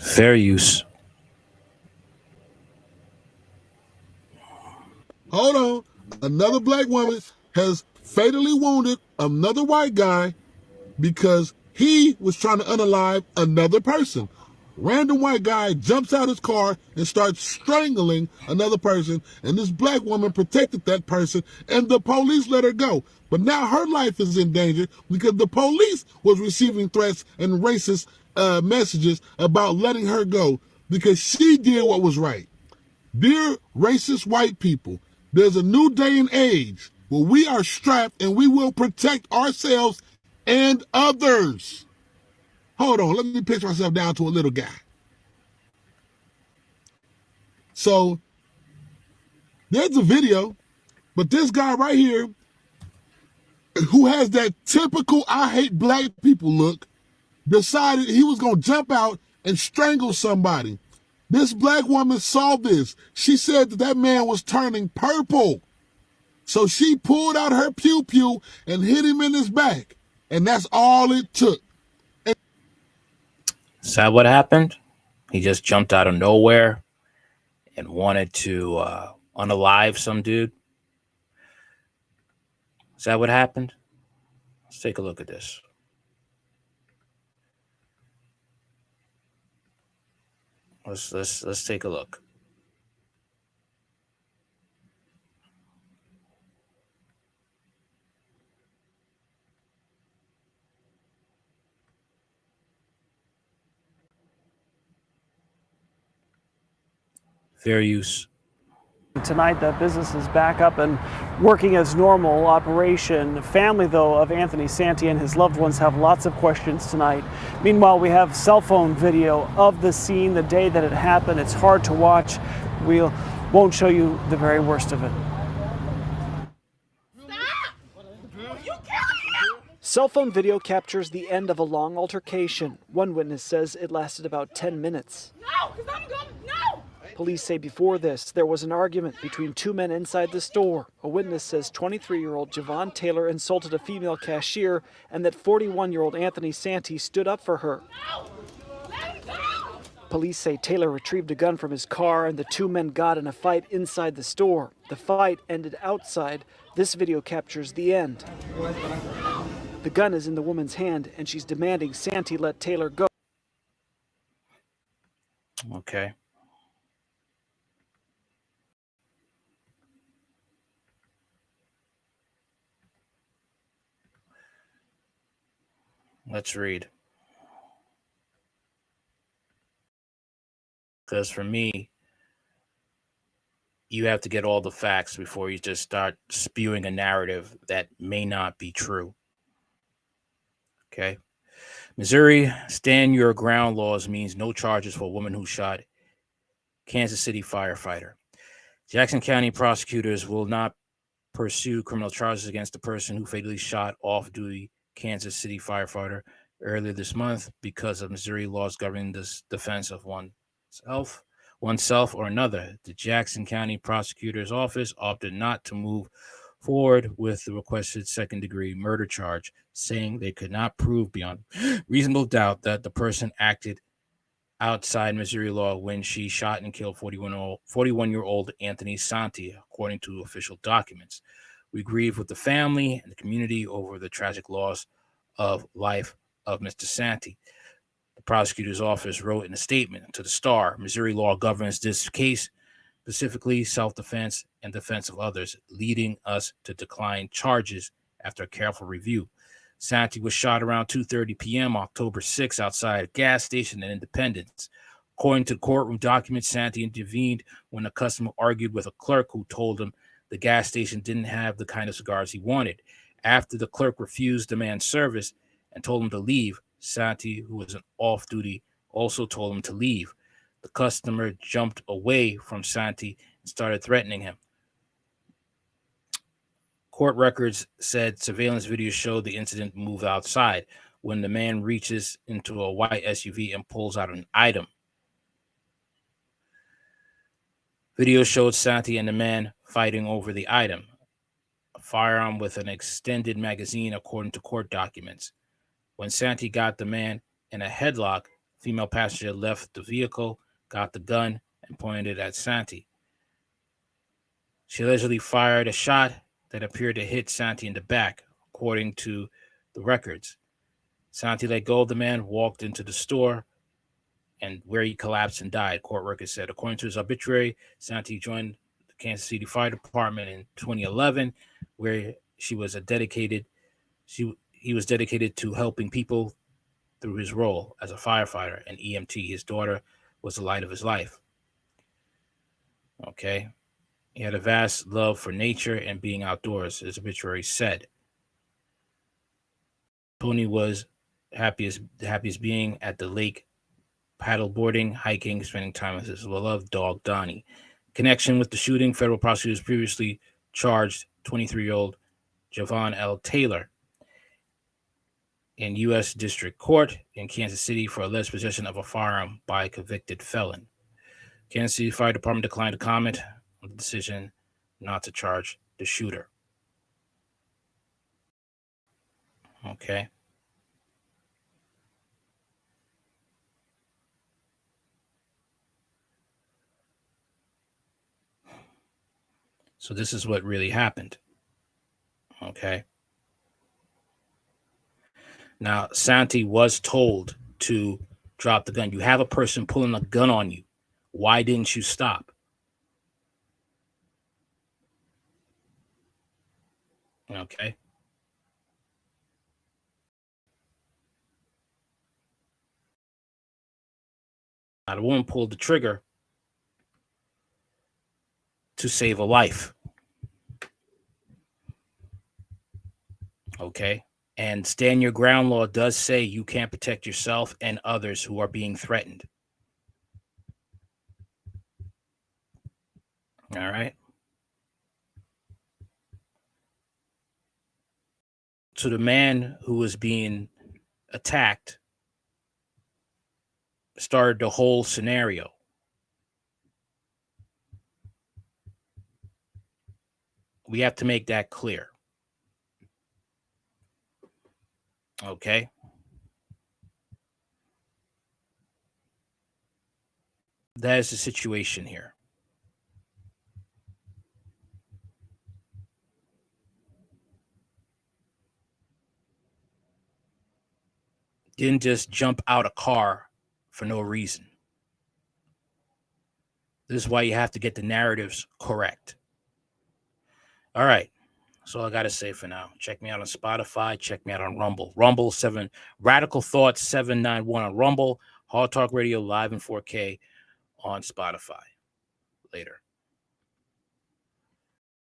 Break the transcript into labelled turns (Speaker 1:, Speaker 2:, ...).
Speaker 1: Fair use.
Speaker 2: Hold on. Another black woman has fatally wounded another white guy because he was trying to unalive another person. Random white guy jumps out his car and starts strangling another person, and this black woman protected that person, and the police let her go. But now her life is in danger because the police was receiving threats and racist messages about letting her go because she did what was right. Dear racist white people, there's a new day and age where we are strapped and we will protect ourselves and others. Hold on, let me pitch myself down to a little guy. So there's a video, but this guy right here who has that typical I hate black people look decided he was going to jump out and strangle somebody. This black woman saw this. She said that man was turning purple. So she pulled out her pew-pew and hit him in his back. And that's all it took.
Speaker 1: Is that what happened? He just jumped out of nowhere and wanted to unalive some dude. Is that what happened? Let's take a look at this. Let's take a look. Fair use.
Speaker 3: Tonight, the business is back up and working as normal operation. The family, though, of Anthony Santi and his loved ones have lots of questions tonight. Meanwhile, we have cell phone video of the scene the day that it happened. It's hard to watch. We won't show you the very worst of it. Cell phone video captures the end of a long altercation. One witness says it lasted about 10 minutes. No, because I'm going, no! Police say before this, there was an argument between two men inside the store. A witness says 23-year-old Javon Taylor insulted a female cashier and that 41-year-old Anthony Santi stood up for her. Police say Taylor retrieved a gun from his car and the two men got in a fight inside the store. The fight ended outside. This video captures the end. The gun is in the woman's hand and she's demanding Santi let Taylor go.
Speaker 1: Okay. Let's read. Because for me, you have to get all the facts before you just start spewing a narrative that may not be true. Okay. Missouri stand your ground laws means no charges for a woman who shot Kansas City firefighter. Jackson County prosecutors will not pursue criminal charges against the person who fatally shot off-duty Kansas City firefighter earlier this month because of Missouri laws governing the defense of oneself or another. The Jackson County Prosecutor's Office opted not to move forward with the requested second-degree murder charge, saying they could not prove beyond reasonable doubt that the person acted outside Missouri law when she shot and killed 41-year-old Anthony Santi, according to official documents. We grieve with the family and the community over the tragic loss of life of Mr. Santi. The prosecutor's office wrote in a statement to the Star, Missouri law governs this case, specifically self-defense and defense of others, leading us to decline charges after a careful review. Santi was shot around 2:30 p.m. October 6 outside a gas station in Independence. According to courtroom documents, Santi intervened when a customer argued with a clerk who told him the gas station didn't have the kind of cigars he wanted. After the clerk refused the man's service and told him to leave, Santi, who was off-duty, also told him to leave. The customer jumped away from Santi and started threatening him. Court records said surveillance video showed the incident move outside when the man reaches into a white SUV and pulls out an item. Video showed Santi and the man fighting over the item, a firearm with an extended magazine, according to court documents. When Santi got the man in a headlock, Female passenger left the vehicle, got the gun, and pointed it at Santi. She allegedly fired a shot that appeared to hit Santi in the back, according to the records. Santi let go of the man, walked into the store, and where he collapsed and died, court records said. According to his obituary, Santi joined the Kansas City Fire Department in 2011, where he was dedicated to helping people through his role as a firefighter and EMT. His daughter was the light of his life. Okay. He had a vast love for nature and being outdoors, his obituary said. Tony was happiest being at the lake, paddleboarding, hiking, spending time with his beloved dog, Donnie. Connection with the shooting, federal prosecutors previously charged 23-year-old Javon L. Taylor in U.S. District Court in Kansas City for alleged possession of a firearm by a convicted felon. Kansas City Fire Department declined to comment on the decision not to charge the shooter. Okay. So this is what really happened. Okay. Now, Santi was told to drop the gun. You have a person pulling a gun on you. Why didn't you stop? Okay. Now, the woman pulled the trigger to save a life. Okay. And stand your ground law does say you can't protect yourself and others who are being threatened. All right. So the man who was being attacked started the whole scenario. We have to make that clear. Okay. That is the situation here. Didn't just jump out a car for no reason. This is why you have to get the narratives correct. All right. That's all I got to say for now. Check me out on Spotify. Check me out on Rumble. Radical Thoughts 791 on Rumble. Hard Talk Radio live in 4K on Spotify. Later.